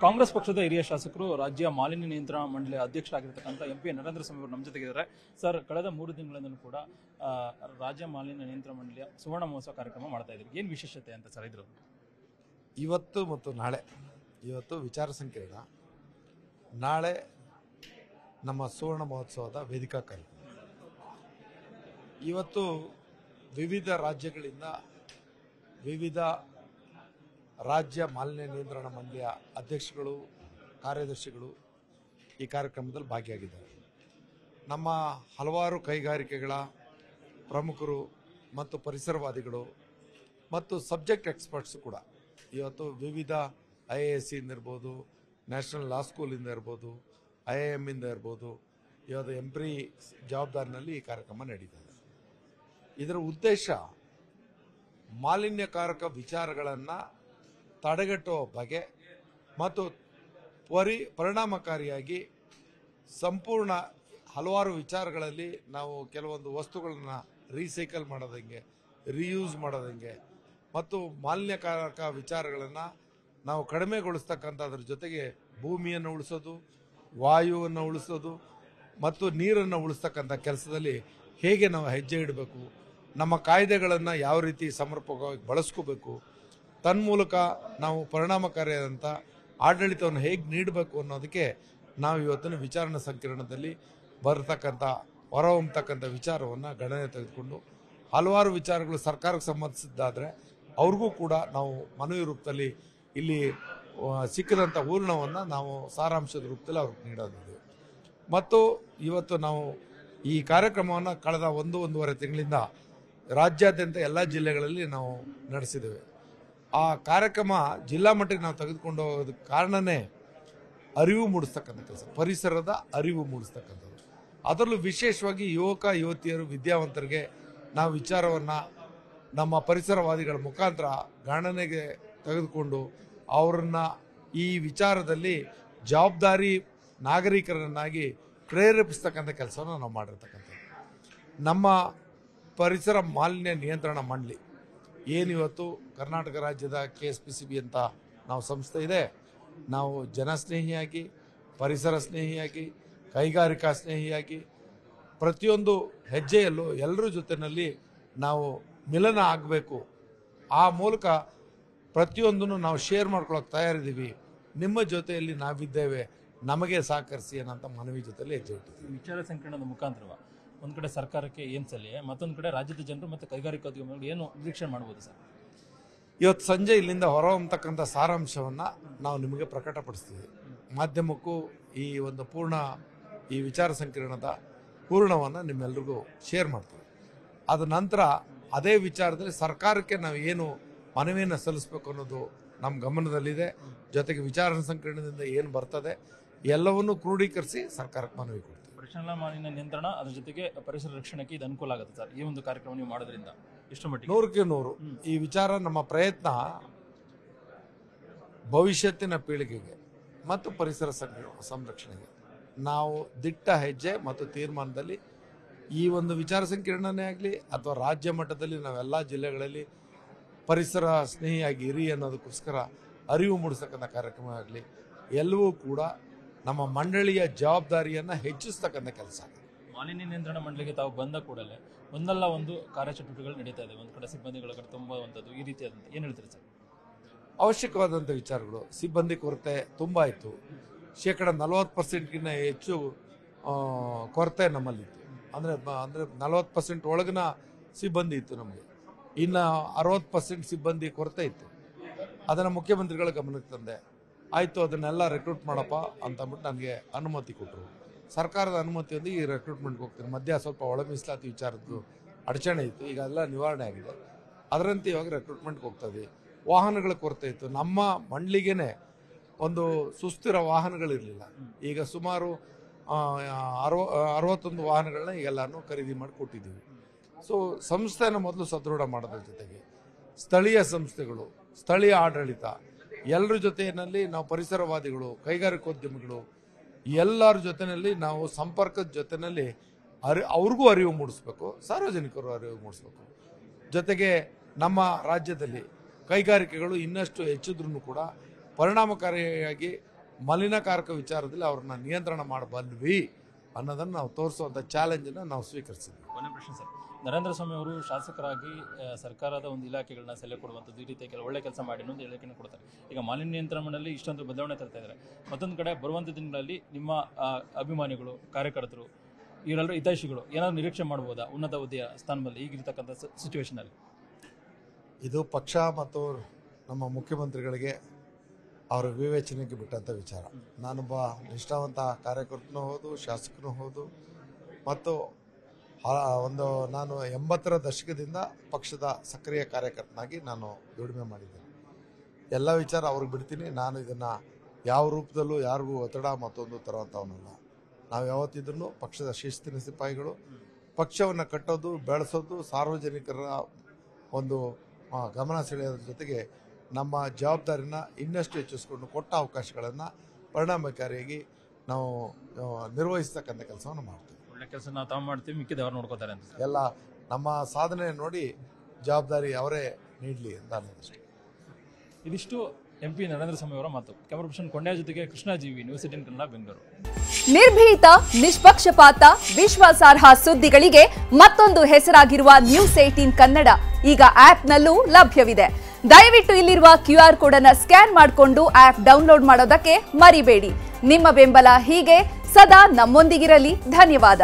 ಕಾಂಗ್ರೆಸ್ ಪಕ್ಷದ ಹಿರಿಯ ಶಾಸಕರು ರಾಜ್ಯ ಮಾಲಿನ್ಯ ನಿಯಂತ್ರಣ ಮಂಡಳಿ ಅಧ್ಯಕ್ಷರಾಗಿರ್ತಕ್ಕಂಥ MP ನರೇಂದ್ರ ಸ್ವಾಮಿ ಅವರು ನಮ್ಮ ಜೊತೆಗಿದ್ದಾರೆ. ಸರ್, ಕಳೆದ 3 ದಿನಗಳಿಂದಲೂ ಕೂಡ ರಾಜ್ಯ ಮಾಲಿನ್ಯ ನಿಯಂತ್ರಣ ಮಂಡಳಿಯ ಸುವರ್ಣ ಮಹೋತ್ಸವ ಕಾರ್ಯಕ್ರಮ ಮಾಡ್ತಾ ಇದ್ದೀವಿ. ಏನು ವಿಶೇಷತೆ ಅಂತ ಸರ್ ಇದ್ರು? ಇವತ್ತು ಮತ್ತು ನಾಳೆ, ಇವತ್ತು ವಿಚಾರ ಸಂಕಿರಣ, ನಾಳೆ ನಮ್ಮ ಸುವರ್ಣ ಮಹೋತ್ಸವದ ವೇದಿಕಾ ಕಾರ್ಯಕ್ರಮ. ಇವತ್ತು ವಿವಿಧ ರಾಜ್ಯಗಳಿಂದ ವಿವಿಧ ರಾಜ್ಯ ಮಾಲಿನ್ಯ ನಿಯಂತ್ರಣ ಮಂಡಳಿಯ ಅಧ್ಯಕ್ಷಗಳು, ಕಾರ್ಯದರ್ಶಿಗಳು ಈ ಕಾರ್ಯಕ್ರಮದಲ್ಲಿ ಭಾಗಿಯಾಗಿದ್ದಾರೆ. ನಮ್ಮ ಹಲವಾರು ಕೈಗಾರಿಕೆಗಳ ಪ್ರಮುಖರು ಮತ್ತು ಪರಿಸರವಾದಿಗಳು ಮತ್ತು ಸಬ್ಜೆಕ್ಟ್ ಎಕ್ಸ್ಪರ್ಟ್ಸ್ ಕೂಡ ಇವತ್ತು ವಿವಿಧ IAS ಇಂದ ಇರ್ಬೋದು, ನ್ಯಾಷನಲ್ ಲಾ ಸ್ಕೂಲಿಂದ ಇರ್ಬೋದು, IIM ಇಂದ ಇರ್ಬೋದು, ಇವತ್ತು ಎಂಪ್ರಿ ಜವಾಬ್ದಾರಿನಲ್ಲಿ ಈ ಕಾರ್ಯಕ್ರಮ ನಡೀತದೆ. ಇದರ ಉದ್ದೇಶ ಮಾಲಿನ್ಯಕಾರಕ ವಿಚಾರಗಳನ್ನು ತಡೆಗಟ್ಟುವ ಬಗೆ ಮತ್ತು ಪರಿಣಾಮಕಾರಿಯಾಗಿ ಸಂಪೂರ್ಣ ಹಲವಾರು ವಿಚಾರಗಳಲ್ಲಿ ನಾವು ಕೆಲವೊಂದು ವಸ್ತುಗಳನ್ನು ರೀಸೈಕಲ್ ಮಾಡೋದಂಗೆ, ರೀಯೂಸ್ ಮಾಡೋದಂಗೆ ಮತ್ತು ಮಾಲಿನ್ಯಕಾರಕ ವಿಚಾರಗಳನ್ನು ನಾವು ಕಡಿಮೆಗೊಳಿಸ್ತಕ್ಕಂಥದ್ರ ಜೊತೆಗೆ ಭೂಮಿಯನ್ನು ಉಳಿಸೋದು, ವಾಯುವನ್ನು ಉಳಿಸೋದು ಮತ್ತು ನೀರನ್ನು ಉಳಿಸ್ತಕ್ಕಂಥ ಕೆಲಸದಲ್ಲಿ ಹೇಗೆ ನಾವು ಹೆಜ್ಜೆ ಇಡಬೇಕು, ನಮ್ಮ ಕಾಯ್ದೆಗಳನ್ನು ಯಾವ ರೀತಿ ಸಮರ್ಪಕವಾಗಿ ಬಳಸ್ಕೋಬೇಕು, ತನ್ಮೂಲಕ ನಾವು ಪರಿಣಾಮಕಾರಿಯಾದಂಥ ಆಡಳಿತವನ್ನು ಹೇಗೆ ನೀಡಬೇಕು ಅನ್ನೋದಕ್ಕೆ ನಾವು ಇವತ್ತಿನ ವಿಚಾರಣಾ ಸಂಕಿರಣದಲ್ಲಿ ಬರತಕ್ಕಂಥ ಹೊರಹೊಮ್ಮತಕ್ಕಂಥ ವಿಚಾರವನ್ನು ಗಣನೆ ತೆಗೆದುಕೊಂಡು ಹಲವಾರು ವಿಚಾರಗಳು ಸರ್ಕಾರಕ್ಕೆ ಸಂಬಂಧಿಸಿದ್ದಾದರೆ ಅವ್ರಿಗೂ ಕೂಡ ನಾವು ಮನವಿ ರೂಪದಲ್ಲಿ ಇಲ್ಲಿ ಸಿಕ್ಕಿದಂಥ ಹೂರಣವನ್ನು ನಾವು ಸಾರಾಂಶದ ರೂಪದಲ್ಲಿ ಅವ್ರಿಗೆ ನೀಡೋದಿದೆ. ಮತ್ತು ಇವತ್ತು ನಾವು ಈ ಕಾರ್ಯಕ್ರಮವನ್ನು ಕಳೆದ 1-1.5 ತಿಂಗಳಿಂದ ರಾಜ್ಯಾದ್ಯಂತ ಎಲ್ಲ ಜಿಲ್ಲೆಗಳಲ್ಲಿ ನಾವು ನಡೆಸಿದ್ದೇವೆ. ಆ ಕಾರ್ಯಕ್ರಮ ಜಿಲ್ಲಾ ಮಟ್ಟಕ್ಕೆ ನಾವು ತೆಗೆದುಕೊಂಡು ಹೋಗೋದಕ್ಕೆ ಕಾರಣನೇ ಅರಿವು ಮೂಡಿಸ್ತಕ್ಕಂಥ ಕೆಲಸ, ಪರಿಸರದ ಅರಿವು ಮೂಡಿಸ್ತಕ್ಕಂಥದ್ದು. ಅದರಲ್ಲೂ ವಿಶೇಷವಾಗಿ ಯುವಕ ಯುವತಿಯರು, ವಿದ್ಯಾವಂತರಿಗೆ ನಾವು ವಿಚಾರವನ್ನು ನಮ್ಮ ಪರಿಸರವಾದಿಗಳ ಮುಖಾಂತರ ಗಣನೆಗೆ ತೆಗೆದುಕೊಂಡು ಅವರನ್ನು ಈ ವಿಚಾರದಲ್ಲಿ ಜವಾಬ್ದಾರಿ ನಾಗರಿಕರನ್ನಾಗಿ ಪ್ರೇರೇಪಿಸ್ತಕ್ಕಂಥ ಕೆಲಸವನ್ನು ನಾವು ಮಾಡಿರ್ತಕ್ಕಂಥದ್ದು. ನಮ್ಮ ಪರಿಸರ ಮಾಲಿನ್ಯ ನಿಯಂತ್ರಣ ಮಂಡಳಿ ಏನಿವತ್ತು ಕರ್ನಾಟಕ ರಾಜ್ಯದ KSPCB ಅಂತ ನಾವು ಸಂಸ್ಥೆ ಇದೆ, ನಾವು ಜನಸ್ನೇಹಿಯಾಗಿ, ಪರಿಸರ ಸ್ನೇಹಿಯಾಗಿ, ಕೈಗಾರಿಕಾ ಸ್ನೇಹಿಯಾಗಿ ಪ್ರತಿಯೊಂದು ಹೆಜ್ಜೆಯಲ್ಲೂ ಎಲ್ಲರ ಜೊತೆಯಲ್ಲಿ ನಾವು ಮಿಲನ ಆಗಬೇಕು. ಆ ಮೂಲಕ ಪ್ರತಿಯೊಂದನ್ನು ನಾವು ಶೇರ್ ಮಾಡ್ಕೊಳ್ಳೋಕೆ ತಯಾರಿದ್ದೀವಿ. ನಿಮ್ಮ ಜೊತೆಯಲ್ಲಿ ನಾವಿದ್ದೇವೆ, ನಮಗೆ ಸಹಕರಿಸಿ ಅನ್ನೋಂಥ ಮನವಿ ಜೊತೆಯಲ್ಲಿ ಹೆಜ್ಜೆ ಇಟ್ಟಿದ್ದೀವಿ. ವಿಚಾರ ಸಂಕಿರಣದ ಮುಖಾಂತರ ಒಂದು ಕಡೆ ಸರ್ಕಾರಕ್ಕೆ ಏನು ಸಲಹೆ, ಮತ್ತೊಂದು ಕಡೆ ರಾಜ್ಯದ ಜನರು ಮತ್ತು ಕೈಗಾರಿಕೋದ್ಯಮಿಗಳು ಏನು ನಿರೀಕ್ಷೆ ಮಾಡ್ಬೋದು ಸರ್? ಇವತ್ತು ಸಂಜೆ ಇಲ್ಲಿಂದ ಹೊರಹೊಮ್ಮತಕ್ಕಂಥ ಸಾರಾಂಶವನ್ನು ನಾವು ನಿಮಗೆ ಪ್ರಕಟಪಡಿಸ್ತೀವಿ. ಮಾಧ್ಯಮಕ್ಕೂ ಈ ಒಂದು ಈ ವಿಚಾರ ಸಂಕಿರಣದ ಪೂರ್ಣವನ್ನು ನಿಮ್ಮೆಲ್ಲರಿಗೂ ಶೇರ್ ಮಾಡ್ತೀವಿ. ಅದ ನಂತರ ಅದೇ ವಿಚಾರದಲ್ಲಿ ಸರ್ಕಾರಕ್ಕೆ ನಾವು ಏನು ಮನವಿಯನ್ನು ಸಲ್ಲಿಸಬೇಕು ಅನ್ನೋದು ನಮ್ಮ ಗಮನದಲ್ಲಿದೆ. ಜೊತೆಗೆ ವಿಚಾರ ಸಂಕಿರಣದಿಂದ ಏನು ಬರ್ತದೆ ಎಲ್ಲವನ್ನೂ ಕ್ರೋಢೀಕರಿಸಿ ಸರ್ಕಾರಕ್ಕೆ ಮನವಿ ಕೊಡ್ತೀವಿ. ಪರಿಸರ ಮಾಲಿನ್ಯ ನಿಯಂತ್ರಣ, ಅದ್ರ ಜೊತೆಗೆ ಪರಿಸರ ರಕ್ಷಣೆಗೆ ಇದು ಅನುಕೂಲ ಆಗುತ್ತೆ ಸರ್, ಈ ಒಂದು ಕಾರ್ಯಕ್ರಮ ನೀವು ಮಾಡೋದ್ರಿಂದ ಎಷ್ಟು ಮಟ್ಟಿಗೆ? 100ಕ್ಕೆ 100 ಈ ವಿಚಾರ ನಮ್ಮ ಪ್ರಯತ್ನ ಭವಿಷ್ಯತ್ತಿನ ಪೀಳಿಗೆಗೆ ಮತ್ತು ಪರಿಸರ ಸಂರಕ್ಷಣೆಗೆ ನಾವು ದಿಟ್ಟ ಹೆಜ್ಜೆ ಮತ್ತು ತೀರ್ಮಾನದಲ್ಲಿ ಈ ಒಂದು ವಿಚಾರ ಸಂಕಿರಣನೇ ಆಗಲಿ ಅಥವಾ ರಾಜ್ಯ ಮಟ್ಟದಲ್ಲಿ ನಾವೆಲ್ಲ ಜಿಲ್ಲೆಗಳಲ್ಲಿ ಪರಿಸರ ಸ್ನೇಹಿಯಾಗಿ ಇರಿ ಅನ್ನೋದಕ್ಕೋಸ್ಕರ ಅರಿವು ಮೂಡಿಸ್ತಕ್ಕಂಥ ಕಾರ್ಯಕ್ರಮ ಆಗಲಿ, ಎಲ್ಲವೂ ಕೂಡ ನಮ್ಮ ಮಂಡಳಿಯ ಜವಾಬ್ದಾರಿಯನ್ನು ಹೆಚ್ಚಿಸ್ತಕ್ಕಂಥ ಕೆಲಸ. ಮಾಲಿನ್ಯ ನಿಯಂತ್ರಣ ಮಂಡಳಿಗೆ ತಾವು ಬಂದ ಕೂಡಲೇ ಒಂದಲ್ಲ ಒಂದು ಕಾರ್ಯಚಟುವಟಿಕೆಗಳು ನಡೀತಾ ಇದೆ, ಒಂದು ಕಡೆ ಸಿಬ್ಬಂದಿಗಳ ತುಂಬುವಂಥದ್ದು, ಈ ರೀತಿಯಾದಂಥ ಏನು ಹೇಳ್ತೀರಿ ಸರ್? ಅವಶ್ಯಕವಾದಂಥ ವಿಚಾರಗಳು, ಸಿಬ್ಬಂದಿ ಕೊರತೆ ತುಂಬ ಇತ್ತು. 40%ಗಿಂತ ಹೆಚ್ಚು ಕೊರತೆ ನಮ್ಮಲ್ಲಿತ್ತು. ಅಂದರೆ 40% ಒಳಗಿನ ಸಿಬ್ಬಂದಿ ಇತ್ತು ನಮಗೆ. ಇನ್ನು 60% ಸಿಬ್ಬಂದಿ ಕೊರತೆ ಇತ್ತು. ಅದನ್ನು ಮುಖ್ಯಮಂತ್ರಿಗಳ ಗಮನಕ್ಕೆ ತಂದೆ. ಆಯಿತು, ಅದನ್ನೆಲ್ಲ ರೆಕ್ರೂಟ್ ಮಾಡಪ್ಪ ಅಂತ ಅಂದ್ಬಿಟ್ಟು ನನಗೆ ಅನುಮತಿ ಕೊಟ್ಟರು. ಸರ್ಕಾರದ ಅನುಮತಿಯೊಂದಿಗೆ ಈ ರೆಕ್ರೂಟ್ಮೆಂಟ್ಗೆ ಹೋಗ್ತೀನಿ. ಮಧ್ಯ ಸ್ವಲ್ಪ ಒಳ ಮೀಸಲಾತಿ ವಿಚಾರದ್ದು ಅಡಚಣೆ ಇತ್ತು, ಈಗ ಎಲ್ಲ ನಿವಾರಣೆ ಆಗಿದೆ. ಅದರಂತೆ ಇವಾಗ ರೆಕ್ರೂಟ್ಮೆಂಟ್ಗೆ ಹೋಗ್ತದೆ. ವಾಹನಗಳ ಕೊರತೆ ಇತ್ತು. ನಮ್ಮ ಮಂಡಳಿಗೇನೆ ಒಂದು ಸುಸ್ಥಿರ ವಾಹನಗಳಿರಲಿಲ್ಲ. ಈಗ ಸುಮಾರು 61 ವಾಹನಗಳನ್ನ ಈಗೆಲ್ಲನೂ ಖರೀದಿ ಮಾಡಿ ಕೊಟ್ಟಿದ್ದೀವಿ. ಸೊ ಸಂಸ್ಥೆನ ಮೊದಲು ಸದೃಢ ಮಾಡೋದ್ರ ಜೊತೆಗೆ ಸ್ಥಳೀಯ ಸಂಸ್ಥೆಗಳು, ಸ್ಥಳೀಯ ಆಡಳಿತ ಎಲ್ಲರ ಜೊತೆಯಲ್ಲಿ ನಾವು ಪರಿಸರವಾದಿಗಳು, ಕೈಗಾರಿಕೋದ್ಯಮಿಗಳು ಎಲ್ಲರ ಜೊತೆಯಲ್ಲಿ ನಾವು ಸಂಪರ್ಕದ ಜೊತೆಯಲ್ಲಿ ಅವ್ರಿಗೂ ಅರಿವು ಮೂಡಿಸ್ಬೇಕು, ಸಾರ್ವಜನಿಕರು ಅರಿವು ಮೂಡಿಸ್ಬೇಕು. ಜೊತೆಗೆ ನಮ್ಮ ರಾಜ್ಯದಲ್ಲಿ ಕೈಗಾರಿಕೆಗಳು ಇನ್ನಷ್ಟು ಹೆಚ್ಚಿದ್ರೂ ಕೂಡ ಪರಿಣಾಮಕಾರಿಯಾಗಿ ಮಲಿನಕಾರಕ ವಿಚಾರದಲ್ಲಿ ಅವ್ರನ್ನ ನಿಯಂತ್ರಣ ಮಾಡಬಲ್ವಿ ಅನ್ನೋದನ್ನು ನಾವು ತೋರಿಸುವಂಥ ಚಾಲೆಂಜನ್ನು ನಾವು ಸ್ವೀಕರಿಸಿದ್ವಿ. ಕೊನೆ ಪ್ರಶ್ನೆ ಸರ್, ನರೇಂದ್ರ ಸ್ವಾಮಿ ಅವರು ಶಾಸಕರಾಗಿ ಸರ್ಕಾರದ ಒಂದು ಇಲಾಖೆಗಳನ್ನ ಸೆಲೆ ಕೊಡುವಂಥದ್ದು ಈ ರೀತಿಯ ಒಳ್ಳೆ ಕೆಲಸ ಮಾಡಿ ಇನ್ನೊಂದು ಹೇಳಿಕೆಯನ್ನು ಕೊಡ್ತಾರೆ. ಈಗ ಮಾಲಿನ್ಯ ನಿಯಂತ್ರಣ ಮಂಡಳಿ ಇಷ್ಟೊಂದು ಬದಲಾವಣೆ ತರ್ತಾ ಇದ್ದಾರೆ. ಮತ್ತೊಂದು ಕಡೆ ಬರುವಂಥ ದಿನಗಳಲ್ಲಿ ನಿಮ್ಮ ಅಭಿಮಾನಿಗಳು, ಕಾರ್ಯಕರ್ತರು, ಇವರೆಲ್ಲರೂ ಹಿತೈಷಿಗಳು ಏನಾದರೂ ನಿರೀಕ್ಷೆ ಮಾಡ್ಬೋದಾ ಉನ್ನತ ಹುದ್ದೆಯ ಸ್ಥಾನದಲ್ಲಿ ಈಗಿರ್ತಕ್ಕಂಥ ಸಿಚುವೇಶನಲ್ಲಿ? ಇದು ಪಕ್ಷ ಮತ್ತು ನಮ್ಮ ಮುಖ್ಯಮಂತ್ರಿಗಳಿಗೆ ಅವರ ವಿವೇಚನೆಗೆ ಬಿಟ್ಟಂಥ ವಿಚಾರ. ನಾನೊಬ್ಬ ನಿಷ್ಠಾವಂತ ಕಾರ್ಯಕರ್ತನೂ ಹೌದು, ಶಾಸಕನೂ ಹೌದು, ಮತ್ತು ನಾನು 80ರ ದಶಕದಿಂದ ಪಕ್ಷದ ಸಕ್ರಿಯ ಕಾರ್ಯಕರ್ತನಾಗಿ ನಾನು ದುಡಿಮೆ ಮಾಡಿದ್ದೇನೆ. ಎಲ್ಲ ವಿಚಾರ ಅವ್ರಿಗೆ ಬಿಡ್ತೀನಿ. ನಾನು ಇದನ್ನು ಯಾವ ರೂಪದಲ್ಲೂ ಯಾರಿಗೂ ಒತ್ತಡ ಮತ್ತೊಂದು ತರುವಂಥವನ್ನಲ್ಲ. ನಾವು ಯಾವತ್ತಿದ್ರೂ ಪಕ್ಷದ ಶಿಸ್ತಿನ ಸಿಪಾಯಿಗಳು. ಪಕ್ಷವನ್ನು ಕಟ್ಟೋದು, ಬೆಳೆಸೋದು, ಸಾರ್ವಜನಿಕರ ಒಂದು ಗಮನ ಸೆಳೆಯೋದ್ರ ಜೊತೆಗೆ ನಮ್ಮ ಜವಾಬ್ದಾರಿನ ಇನ್ನಷ್ಟು ಹೆಚ್ಚಿಸ್ಕೊಂಡು ಕೊಟ್ಟ ಅವಕಾಶಗಳನ್ನು ಪರಿಣಾಮಕಾರಿಯಾಗಿ ನಾವು ನಿರ್ವಹಿಸ್ತಕ್ಕಂಥ ಕೆಲಸವನ್ನು ಮಾಡ್ತೀವಿ. ಒಳ್ಳೆ ಕೆಲಸ ನಾವು ತಾವು ಮಾಡ್ತೀವಿ, ಮಿಕ್ಕಿದವ್ರು ನೋಡ್ಕೋತಾರೆ ಅಂತ. ಎಲ್ಲ ನಮ್ಮ ಸಾಧನೆ ನೋಡಿ ಜವಾಬ್ದಾರಿ ಅವರೇ ನೀಡಲಿ ಅಂತ ಅನ್ನೋದಷ್ಟೇ. ಇದಿಷ್ಟು MP ನರೇಂದ್ರ ಸ್ವಾಮಿ ಅವರ ಮಾತು. ಕ್ಯಾಮರಾ ಪರ್ಸನ್ ಕೊಂಡ್ಯ ಜೊತೆಗೆ ಕೃಷ್ಣ ಜೀವಿ, ನ್ಯೂಸ್ 18 ಕನ್ನಡ, ಬೆಂಗಳೂರು. ನಿರ್ಭೀತ, ನಿಷ್ಪಕ್ಷಪಾತ, ವಿಶ್ವಾಸಾರ್ಹ ಸುದ್ದಿಗಳಿಗೆ ಮತ್ತೊಂದು ಹೆಸರಾಗಿರುವ ನ್ಯೂಸ್ 18 ಕನ್ನಡ ಈಗ ಆಪ್ನಲ್ಲೂ ಲಭ್ಯವಿದೆ. ದಯವಿಟ್ಟು ಇಲ್ಲಿರುವ QR ಕೋಡ್ ಅನ್ನು ಸ್ಕ್ಯಾನ್ ಮಾಡಿಕೊಂಡು ಆಪ್ ಡೌನ್ಲೋಡ್ ಮಾಡೋದಕ್ಕೆ ಮರಿಬೇಡಿ. ನಿಮ್ಮ ಬೆಂಬಲ ಹೀಗೆ ಸದಾ ನಮ್ಮೊಂದಿಗಿರಲಿ. ಧನ್ಯವಾದ.